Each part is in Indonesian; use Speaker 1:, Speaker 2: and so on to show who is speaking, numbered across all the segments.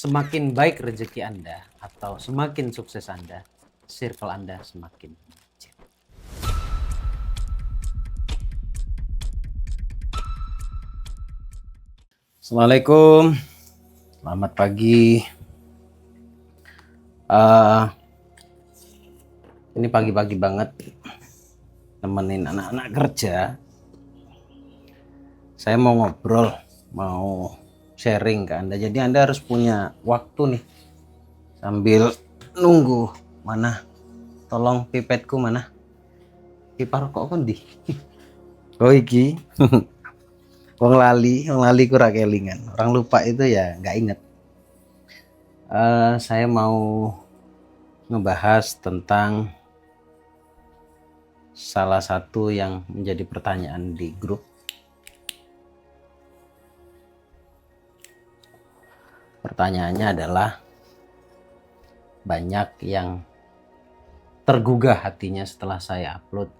Speaker 1: Semakin baik rezeki Anda atau semakin sukses Anda, circle Anda semakin kecil. Assalamualaikum, selamat pagi. Ini pagi-pagi banget nemenin anak-anak kerja. Saya mau ngobrol, mau sharing ke Anda. Jadi Anda harus punya waktu nih sambil nunggu. Mana? Tolong pipetku mana? Pipa rokok kondi. Oh iki. Wong lali ku ra kelingan. Orang lupa itu ya nggak inget. Saya mau ngebahas tentang salah satu yang menjadi pertanyaan di grup. Pertanyaannya adalah banyak yang tergugah hatinya setelah saya upload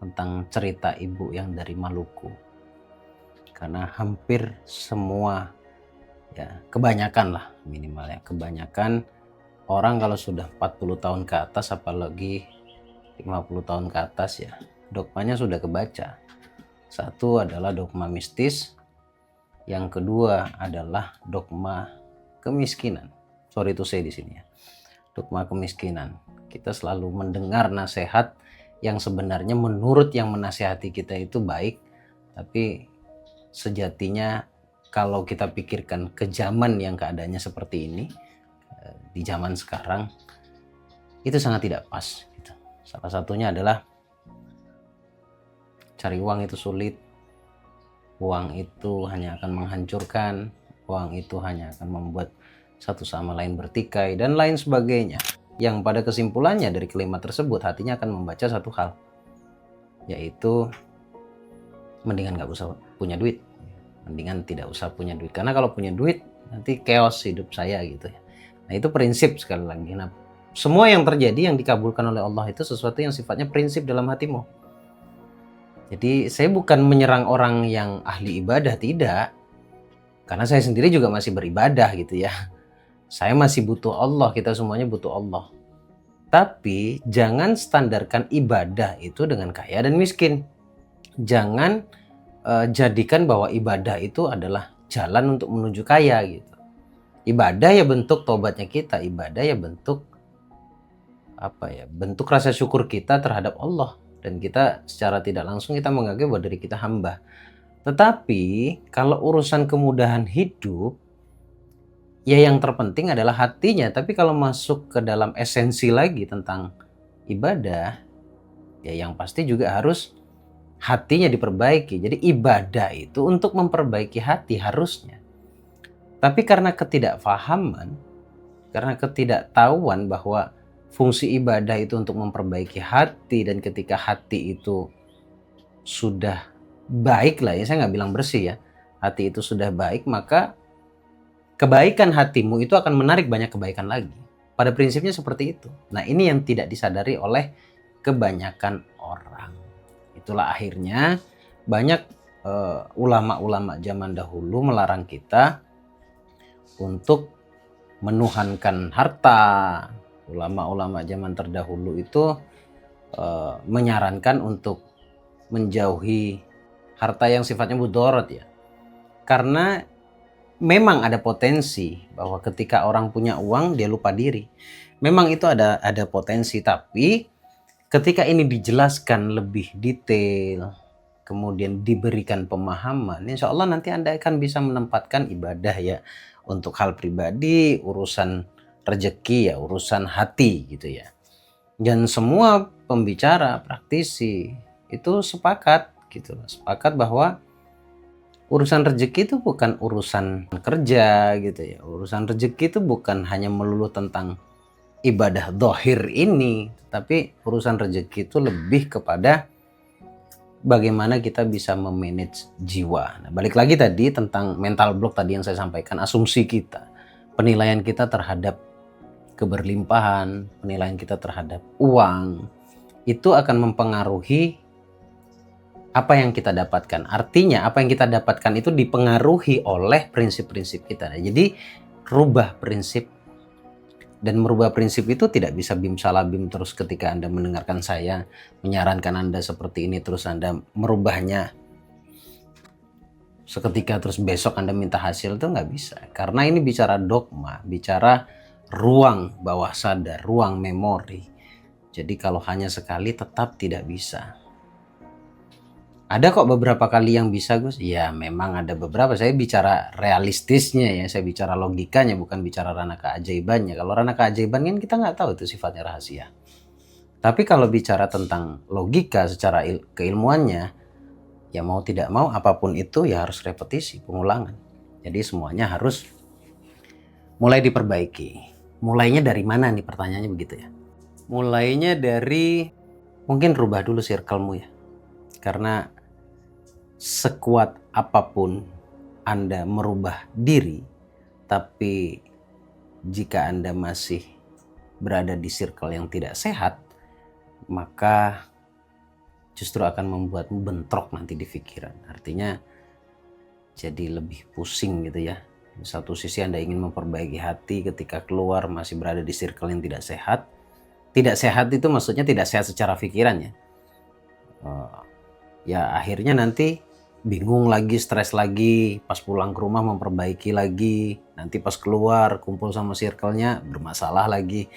Speaker 1: tentang cerita ibu yang dari Maluku. Karena hampir semua, ya kebanyakan lah minimal ya, kebanyakan orang kalau sudah 40 tahun ke atas, apalagi 50 tahun ke atas ya, dogmanya sudah kebaca. Satu adalah dogma mistis, yang kedua adalah dogma kemiskinan. Sorry to say di sini ya, dogma kemiskinan. Kita selalu mendengar nasihat yang sebenarnya menurut yang menasihati kita itu baik, tapi sejatinya kalau kita pikirkan ke zaman yang keadaannya seperti ini, di zaman sekarang, itu sangat tidak pas gitu. Salah satunya adalah cari uang itu sulit, uang itu hanya akan menghancurkan, uang itu hanya akan membuat satu sama lain bertikai dan lain sebagainya, yang pada kesimpulannya dari kalimat tersebut hatinya akan membaca satu hal, yaitu mendingan gak usah punya duit, mendingan tidak usah punya duit, karena kalau punya duit nanti chaos hidup saya gitu ya. Nah itu prinsip sekali lagi. Nah semua yang terjadi yang dikabulkan oleh Allah itu sesuatu yang sifatnya prinsip dalam hatimu. Jadi saya bukan menyerang orang yang ahli ibadah, tidak, karena saya sendiri juga masih beribadah gitu ya. Saya masih butuh Allah, kita semuanya butuh Allah. Tapi jangan standarkan ibadah itu dengan kaya dan miskin. Jangan jadikan bahwa ibadah itu adalah jalan untuk menuju kaya gitu. Ibadah ya bentuk tobatnya kita, ibadah ya bentuk bentuk rasa syukur kita terhadap Allah, dan kita secara tidak langsung kita mengakui bahwa diri kita hamba. Tetapi kalau urusan kemudahan hidup, ya yang terpenting adalah hatinya. Tapi kalau masuk ke dalam esensi lagi tentang ibadah, ya yang pasti juga harus hatinya diperbaiki. Jadi ibadah itu untuk memperbaiki hati harusnya. Tapi karena ketidakfahaman, karena ketidaktahuan bahwa fungsi ibadah itu untuk memperbaiki hati, dan ketika hati itu sudah baik lah ya, saya nggak bilang bersih ya, hati itu sudah baik, maka kebaikan hatimu itu akan menarik banyak kebaikan lagi. Pada prinsipnya seperti itu. Nah ini yang tidak disadari oleh kebanyakan orang. Itulah akhirnya banyak ulama-ulama zaman dahulu melarang kita untuk menuhankan harta. Ulama-ulama zaman terdahulu itu menyarankan untuk menjauhi harta yang sifatnya mudorot ya. Karena memang ada potensi bahwa ketika orang punya uang dia lupa diri. Memang itu ada potensi, tapi ketika ini dijelaskan lebih detail, kemudian diberikan pemahaman, insya Allah nanti Anda akan bisa menempatkan ibadah ya untuk hal pribadi, urusan rezeki ya, urusan hati gitu ya. Dan semua pembicara, praktisi itu sepakat gitu, sepakat bahwa urusan rezeki itu bukan urusan kerja gitu ya. Urusan rezeki itu bukan hanya melulu tentang ibadah dohir ini, tapi urusan rezeki itu lebih kepada bagaimana kita bisa memanage jiwa. Nah, balik lagi tadi tentang mental block tadi yang saya sampaikan, asumsi kita, penilaian kita terhadap keberlimpahan, penilaian kita terhadap uang, itu akan mempengaruhi apa yang kita dapatkan. Artinya apa yang kita dapatkan itu dipengaruhi oleh prinsip-prinsip kita. Nah, jadi rubah prinsip. Dan merubah prinsip itu tidak bisa bim salah bim terus ketika Anda mendengarkan saya menyarankan Anda seperti ini terus Anda merubahnya seketika terus besok Anda minta hasil, itu nggak bisa. Karena ini bicara dogma, bicara ruang bawah sadar, ruang memori. Jadi kalau hanya sekali tetap tidak bisa. Ada kok beberapa kali yang bisa, Gus. Ya memang ada beberapa. Saya bicara realistisnya ya, saya bicara logikanya, bukan bicara ranah keajaibannya. Kalau ranah keajaiban kan kita nggak tahu itu sifatnya rahasia. Tapi kalau bicara tentang logika secara keilmuannya, ya mau tidak mau apapun itu ya harus repetisi, pengulangan. Jadi semuanya harus mulai diperbaiki. Mulainya dari mana nih, pertanyaannya begitu ya. Mulainya dari mungkin rubah dulu circle-mu ya. Karena sekuat apapun Anda merubah diri, tapi jika Anda masih berada di circle yang tidak sehat, maka justru akan membuatmu bentrok nanti di pikiran. Artinya jadi lebih pusing gitu ya. Di satu sisi Anda ingin memperbaiki hati, ketika keluar masih berada di circle yang tidak sehat. Tidak sehat itu maksudnya tidak sehat secara pikiran ya. Ya akhirnya nanti bingung lagi, stres lagi, pas pulang ke rumah memperbaiki lagi, nanti pas keluar kumpul sama circle-nya bermasalah lagi.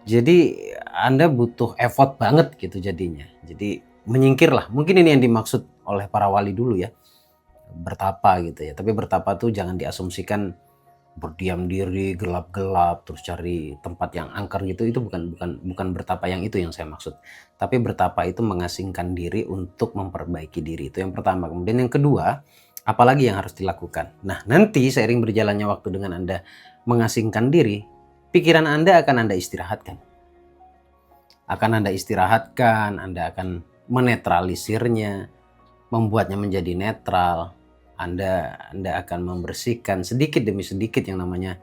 Speaker 1: Jadi Anda butuh effort banget gitu jadinya. Jadi menyingkirlah, mungkin ini yang dimaksud oleh para wali dulu ya, bertapa gitu ya. Tapi bertapa tuh jangan diasumsikan berdiam diri, gelap-gelap, terus cari tempat yang angker gitu. Itu bukan bertapa yang itu yang saya maksud. Tapi bertapa itu mengasingkan diri untuk memperbaiki diri. Itu yang pertama. Kemudian yang kedua, apalagi yang harus dilakukan? Nah, nanti seiring berjalannya waktu dengan Anda mengasingkan diri, pikiran Anda akan Anda istirahatkan. Anda akan menetralisirnya, membuatnya menjadi netral. Anda akan membersihkan sedikit demi sedikit yang namanya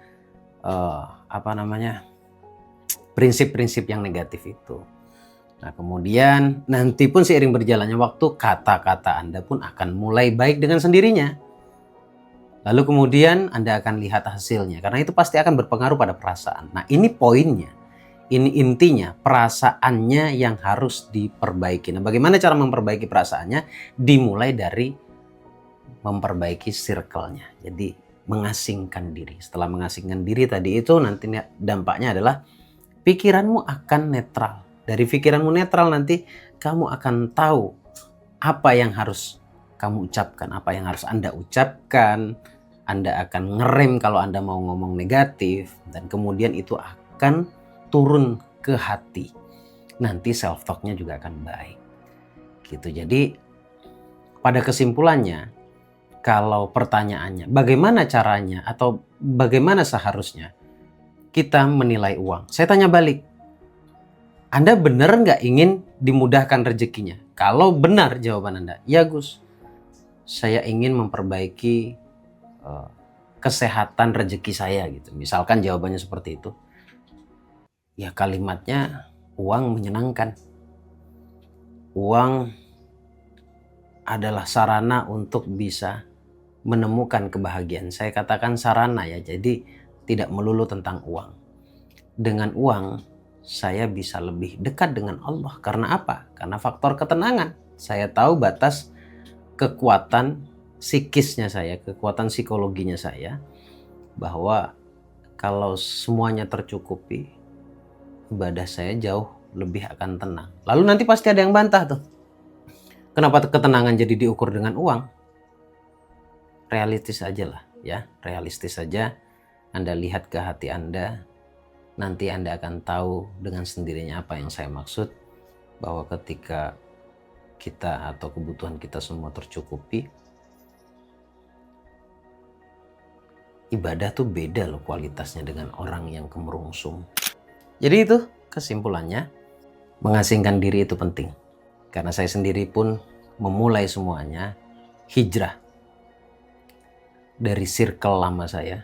Speaker 1: prinsip-prinsip yang negatif itu. Nah kemudian nanti pun seiring berjalannya waktu kata-kata Anda pun akan mulai baik dengan sendirinya. Lalu kemudian Anda akan lihat hasilnya karena itu pasti akan berpengaruh pada perasaan. Nah ini poinnya, ini intinya, perasaannya yang harus diperbaiki. Nah bagaimana cara memperbaiki perasaannya? Dimulai dari memperbaiki circle-nya. Jadi mengasingkan diri. Setelah mengasingkan diri tadi itu nanti dampaknya adalah pikiranmu akan netral. Dari pikiranmu netral nanti kamu akan tahu apa yang harus kamu ucapkan, apa yang harus Anda ucapkan. Anda akan ngerem kalau Anda mau ngomong negatif dan kemudian itu akan turun ke hati. Nanti self talk-nya juga akan baik. Gitu. Jadi pada kesimpulannya, kalau pertanyaannya bagaimana caranya atau bagaimana seharusnya kita menilai uang, saya tanya balik, Anda benar nggak ingin dimudahkan rezekinya? Kalau benar jawaban Anda, ya Gus, saya ingin memperbaiki kesehatan rezeki saya gitu. Misalkan jawabannya seperti itu, ya kalimatnya uang menyenangkan. Uang adalah sarana untuk bisa menemukan kebahagiaan. Saya katakan sarana ya, jadi tidak melulu tentang uang. Dengan uang saya bisa lebih dekat dengan Allah. Karena apa? Karena faktor ketenangan. Saya tahu batas kekuatan psikisnya saya, kekuatan psikologinya saya, bahwa kalau semuanya tercukupi, ibadah saya jauh lebih akan tenang. Lalu nanti pasti ada yang bantah tuh. Kenapa ketenangan jadi diukur dengan uang? Realistis aja lah ya, realistis saja. Anda lihat ke hati Anda, nanti Anda akan tahu dengan sendirinya apa yang saya maksud, bahwa ketika kita atau kebutuhan kita semua tercukupi, ibadah tuh beda loh kualitasnya dengan orang yang kemerungsung. Jadi itu kesimpulannya, mengasingkan diri itu penting. Karena saya sendiri pun memulai semuanya hijrah dari circle lama saya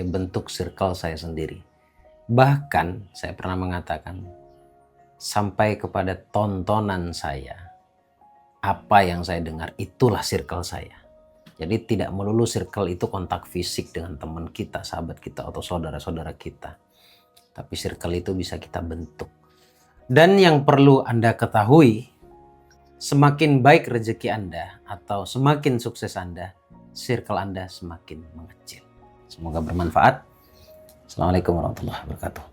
Speaker 1: bentuk circle saya sendiri. Bahkan saya pernah mengatakan sampai kepada tontonan saya, apa yang saya dengar itulah circle saya. Jadi tidak melulu circle itu kontak fisik dengan teman kita, sahabat kita, atau saudara-saudara kita. Tapi circle itu bisa kita bentuk. Dan yang perlu Anda ketahui, semakin baik rezeki Anda atau semakin sukses Anda, circle Anda semakin mengecil. Semoga bermanfaat. Assalamualaikum warahmatullahi wabarakatuh.